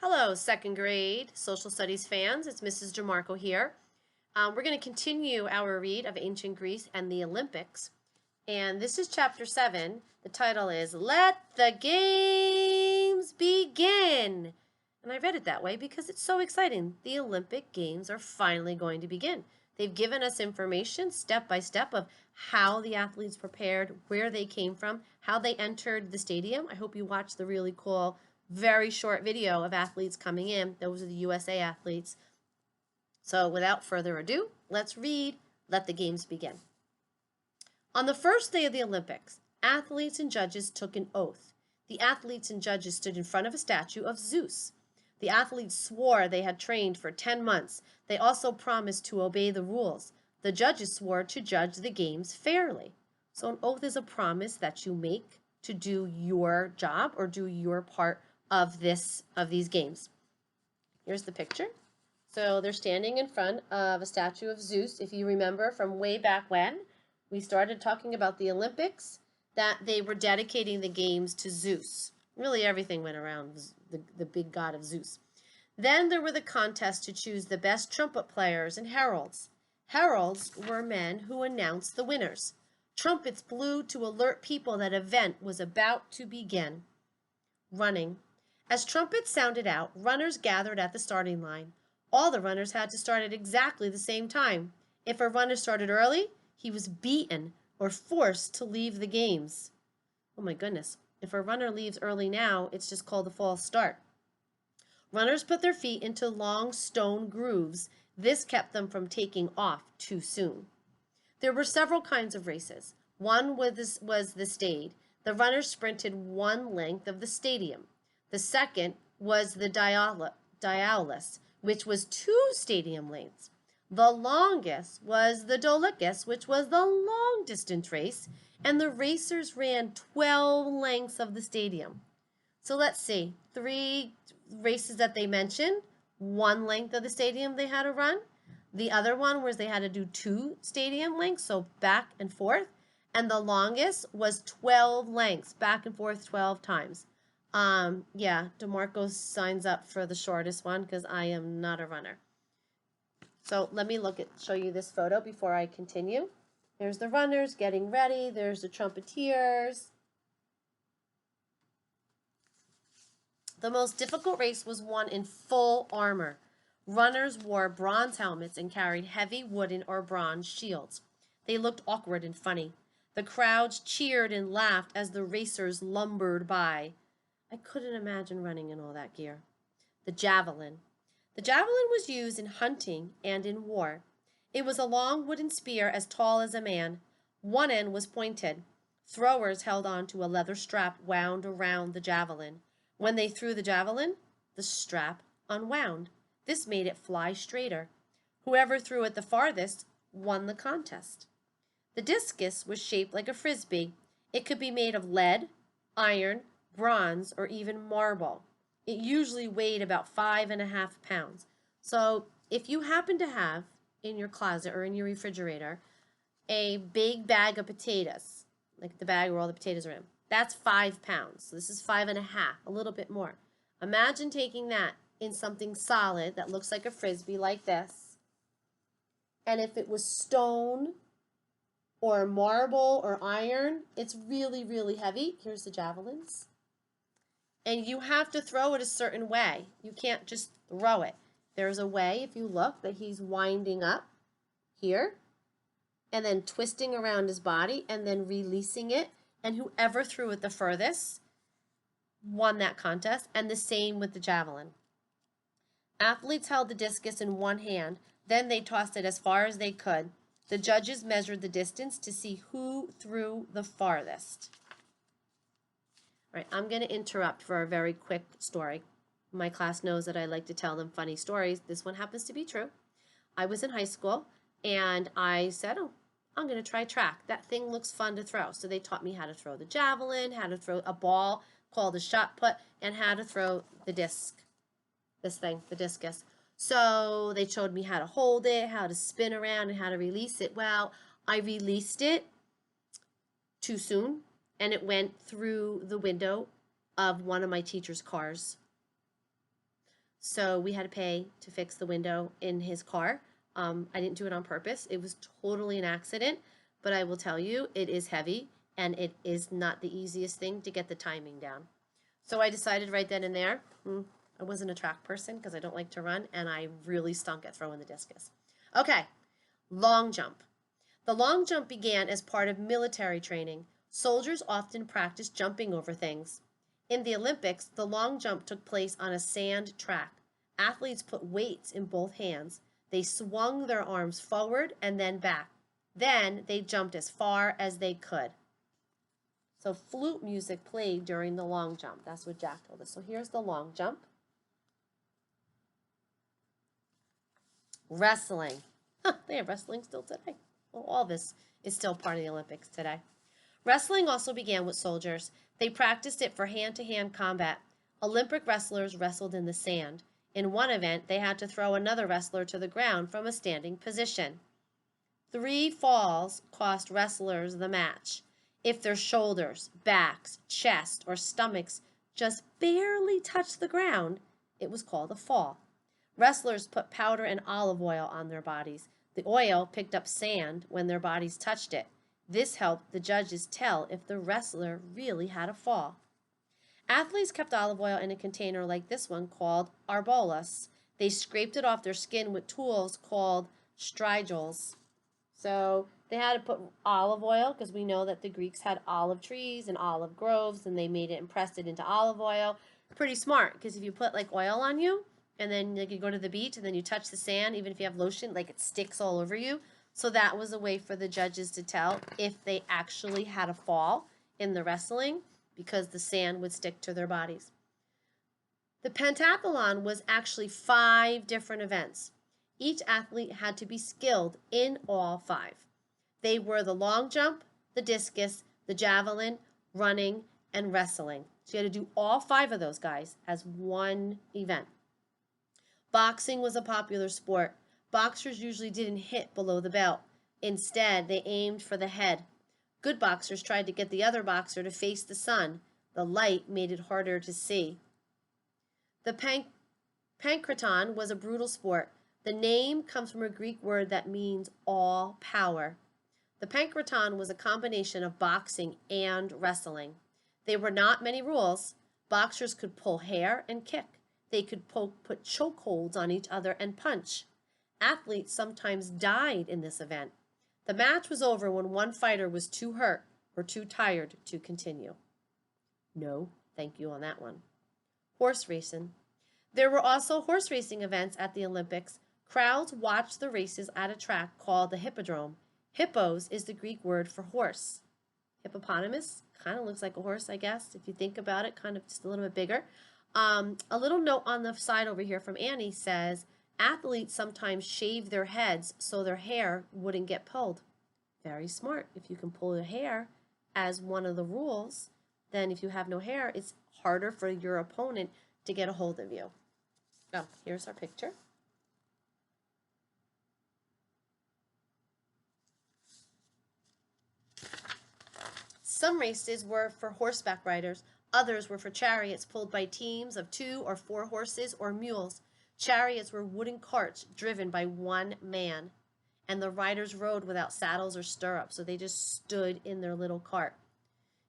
Hello, second grade social studies fans. It's Mrs. DeMarco here. We're going to continue our read of ancient Greece and the Olympics. And this is chapter 7. The title is Let the Games Begin. And I read it that way because it's so exciting. The Olympic Games are finally going to begin. They've given us information step by step of how the athletes prepared, where they came from, how they entered the stadium. I hope you watched the really cool very short video of athletes coming in. Those are the USA athletes. So without further ado, let's read Let the Games Begin. On the first day of the Olympics, athletes and judges took an oath. The athletes and judges stood in front of a statue of Zeus. The athletes swore they had trained for 10 months. They also promised to obey the rules. The judges swore to judge the games fairly. So an oath is a promise that you make to do your job or do your part of these games. Here's the picture. So they're standing in front of a statue of Zeus. If you remember from way back when we started talking about the Olympics, that they were dedicating the games to Zeus. Really everything went around the big god of Zeus. Then there were the contests to choose the best trumpet players and heralds. Heralds were men who announced the winners. Trumpets blew to alert people that event was about to begin. Running. As trumpets sounded out, runners gathered at the starting line. All the runners had to start at exactly the same time. If a runner started early, he was beaten or forced to leave the games. Oh my goodness. If a runner leaves early now, it's just called a false start. Runners put their feet into long stone grooves. This kept them from taking off too soon. There were several kinds of races. One was the stade. The runners sprinted one length of the stadium. The second was the dialysis, which was 2 stadium lengths. The longest was the dolichus, which was the long-distance race, and the racers ran 12 lengths of the stadium. So let's see, 3 races that they mentioned, 1 length of the stadium they had to run. The other one was they had to do 2 stadium lengths, so back and forth. And the longest was 12 lengths, back and forth 12 times. Yeah, DeMarco signs up for the shortest one because I am not a runner. So let me show you this photo before I continue. There's the runners getting ready. There's the trumpeters. The most difficult race was won in full armor. Runners wore bronze helmets and carried heavy wooden or bronze shields. They looked awkward and funny. The crowds cheered and laughed as the racers lumbered by. I couldn't imagine running in all that gear. The javelin. The javelin was used in hunting and in war. It was a long wooden spear as tall as a man. One end was pointed. Throwers held on to a leather strap wound around the javelin. When they threw the javelin, the strap unwound. This made it fly straighter. Whoever threw it the farthest won the contest. The discus was shaped like a frisbee. It could be made of lead, iron, bronze, or even marble. It usually weighed about 5.5 pounds. So if you happen to have in your closet or in your refrigerator a big bag of potatoes, like the bag where all the potatoes are in, that's 5 pounds. So this is 5.5, a little bit more. Imagine taking that in something solid that looks like a frisbee like this. And if it was stone or marble or iron, it's really, really heavy. Here's the javelins. And you have to throw it a certain way. You can't just throw it. There's a way, if you look, that he's winding up here and then twisting around his body and then releasing it. And whoever threw it the furthest won that contest. And the same with the javelin. Athletes held the discus in one hand. Then they tossed it as far as they could. The judges measured the distance to see who threw the farthest. All right, I'm going to interrupt for a very quick story. My class knows that I like to tell them funny stories. This one happens to be true. I was in high school, and I said, oh, I'm going to try track. That thing looks fun to throw. So they taught me how to throw the javelin, how to throw a ball called a shot put, and how to throw the disc, this thing, the discus. So they showed me how to hold it, how to spin around, and how to release it. Well, I released it too soon, and it went through the window of one of my teacher's cars. So we had to pay to fix the window in his car. I didn't do it on purpose. It was totally an accident, but I will tell you, it is heavy and it is not the easiest thing to get the timing down. So I decided right then and there, I wasn't a track person because I don't like to run, and I really stunk at throwing the discus. Okay, long jump. The long jump began as part of military training. Soldiers often practiced jumping over things. In the Olympics, the long jump took place on a sand track. Athletes put weights in both hands. They swung their arms forward and then back. Then they jumped as far as they could. So flute music played during the long jump. That's what Jack told us. So here's the long jump. Wrestling. They have wrestling still today. Well, all this is still part of the Olympics today. Wrestling also began with soldiers. They practiced it for hand-to-hand combat. Olympic wrestlers wrestled in the sand. In one event, they had to throw another wrestler to the ground from a standing position. 3 falls cost wrestlers the match. If their shoulders, backs, chest, or stomachs just barely touched the ground, it was called a fall. Wrestlers put powder and olive oil on their bodies. The oil picked up sand when their bodies touched it. This helped the judges tell if the wrestler really had a fall. Athletes kept olive oil in a container like this one called arbolas. They scraped it off their skin with tools called strigoles. So they had to put olive oil because we know that the Greeks had olive trees and olive groves, and they made it and pressed it into olive oil. Pretty smart, because if you put like oil on you and then like you go to the beach and then you touch the sand, even if you have lotion, like it sticks all over you. So that was a way for the judges to tell if they actually had a fall in the wrestling, because the sand would stick to their bodies. The pentathlon was actually 5 different events. Each athlete had to be skilled in all 5. They were the long jump, the discus, the javelin, running, and wrestling. So you had to do all 5 of those guys as one event. Boxing was a popular sport. Boxers usually didn't hit below the belt. Instead, they aimed for the head. Good boxers tried to get the other boxer to face the sun. The light made it harder to see. The pankration was a brutal sport. The name comes from a Greek word that means all power. The pankration was a combination of boxing and wrestling. There were not many rules. Boxers could pull hair and kick. They could put chokeholds on each other and punch. Athletes sometimes died in this event. The match was over when one fighter was too hurt or too tired to continue. No, thank you on that one. Horse racing. There were also horse racing events at the Olympics. Crowds watched the races at a track called the hippodrome. Hippos is the Greek word for horse. Hippopotamus kind of looks like a horse, I guess, if you think about it, kind of just a little bit bigger. A little note on the side over here from Annie says, athletes sometimes shave their heads so their hair wouldn't get pulled. Very smart. If you can pull your hair as one of the rules, then if you have no hair, it's harder for your opponent to get a hold of you. Oh, here's our picture. Some races were for horseback riders. Others were for chariots pulled by teams of 2 or 4 horses or mules. Chariots were wooden carts driven by one man, and the riders rode without saddles or stirrups, so they just stood in their little cart.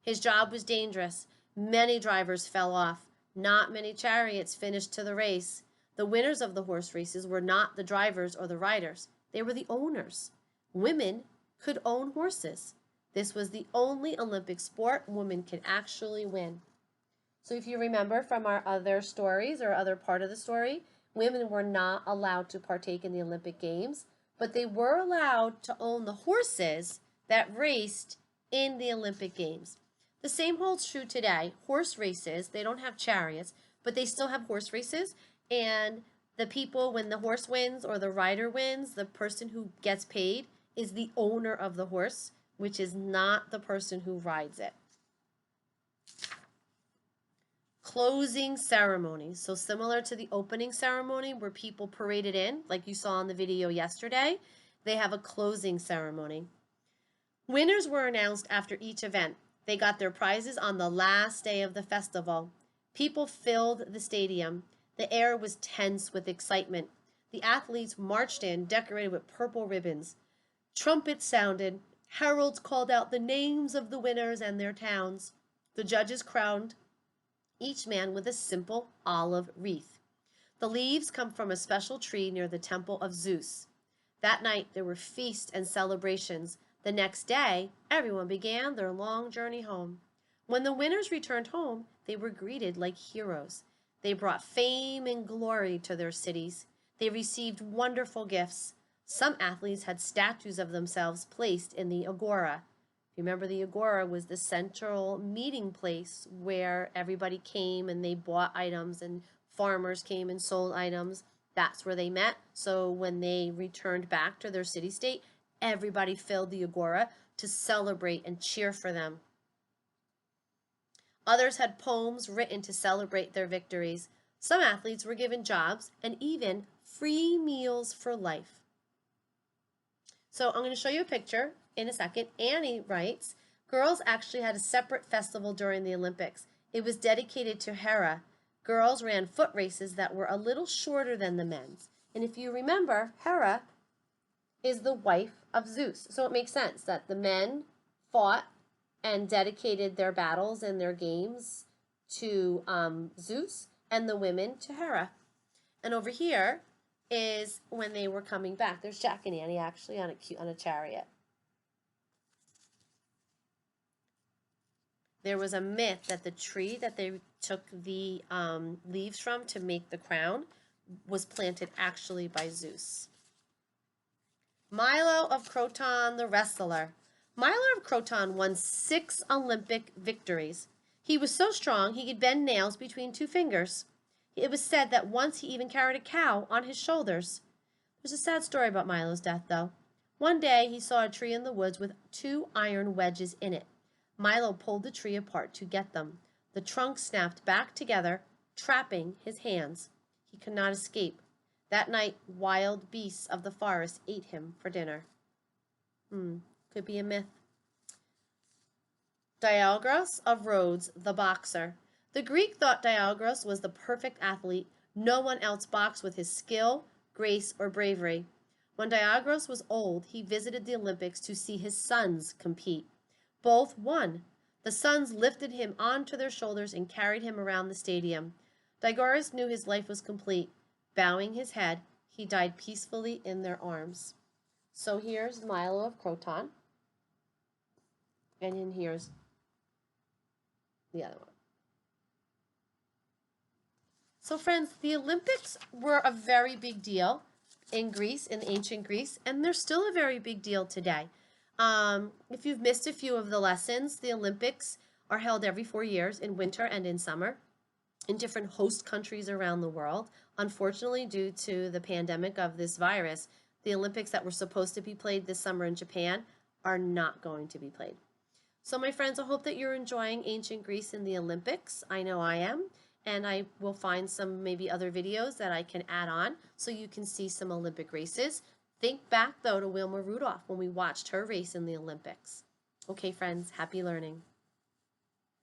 His job was dangerous. Many drivers fell off. Not many chariots finished to the race. The winners of the horse races were not the drivers or the riders. They were the owners. Women could own horses. This was the only Olympic sport women could actually win. So if you remember from our other stories or other part of the story, women were not allowed to partake in the Olympic Games, but they were allowed to own the horses that raced in the Olympic Games. The same holds true today. Horse races, they don't have chariots, but they still have horse races, and the people, when the horse wins or the rider wins, the person who gets paid is the owner of the horse, which is not the person who rides it. Closing ceremonies. So similar to the opening ceremony where people paraded in, like you saw in the video yesterday, they have a closing ceremony. Winners were announced after each event. They got their prizes on the last day of the festival. People filled the stadium. The air was tense with excitement. The athletes marched in, decorated with purple ribbons. Trumpets sounded. Heralds called out the names of the winners and their towns. The judges crowned each man with a simple olive wreath. The leaves come from a special tree near the temple of Zeus. That night there were feasts and celebrations. The next day, everyone began their long journey home. When the winners returned home, they were greeted like heroes. They brought fame and glory to their cities. They received wonderful gifts. Some athletes had statues of themselves placed in the agora. Remember, the agora was the central meeting place where everybody came and they bought items, and farmers came and sold items. That's where they met. So when they returned back to their city-state, everybody filled the agora to celebrate and cheer for them. Others had poems written to celebrate their victories. Some athletes were given jobs and even free meals for life. So I'm going to show you a picture in a second. Annie writes, girls actually had a separate festival during the Olympics. It was dedicated to Hera. Girls ran foot races that were a little shorter than the men's. And if you remember, Hera is the wife of Zeus. So it makes sense that the men fought and dedicated their battles and their games to Zeus, and the women to Hera. And over here is when they were coming back. There's Jack and Annie actually on a chariot. There was a myth that the tree that they took the leaves from to make the crown was planted actually by Zeus. Milo of Croton, the wrestler. Milo of Croton won 6 Olympic victories. He was so strong he could bend nails between 2 fingers. It was said that once he even carried a cow on his shoulders. There's a sad story about Milo's death, though. One day he saw a tree in the woods with 2 iron wedges in it. Milo pulled the tree apart to get them. The trunk snapped back together, trapping his hands. He could not escape. That night, wild beasts of the forest ate him for dinner. Could be a myth. Diagoras of Rhodes, the boxer. The Greek thought Diagoras was the perfect athlete. No one else boxed with his skill, grace, or bravery. When Diagoras was old, he visited the Olympics to see his sons compete. Both won. The sons lifted him onto their shoulders and carried him around the stadium. Diagoras knew his life was complete. Bowing his head, he died peacefully in their arms. So here's Milo of Croton. And then here's the other one. So friends, the Olympics were a very big deal in Greece, in ancient Greece, and they're still a very big deal today. If you've missed a few of the lessons, the Olympics are held every 4 years in winter and in summer in different host countries around the world. Unfortunately, due to the pandemic of this virus, the Olympics that were supposed to be played this summer in Japan are not going to be played. So my friends, I hope that you're enjoying ancient Greece and the Olympics. I know I am. And I will find some maybe other videos that I can add on so you can see some Olympic races. Think back, though, to Wilma Rudolph when we watched her race in the Olympics. Okay, friends, happy learning.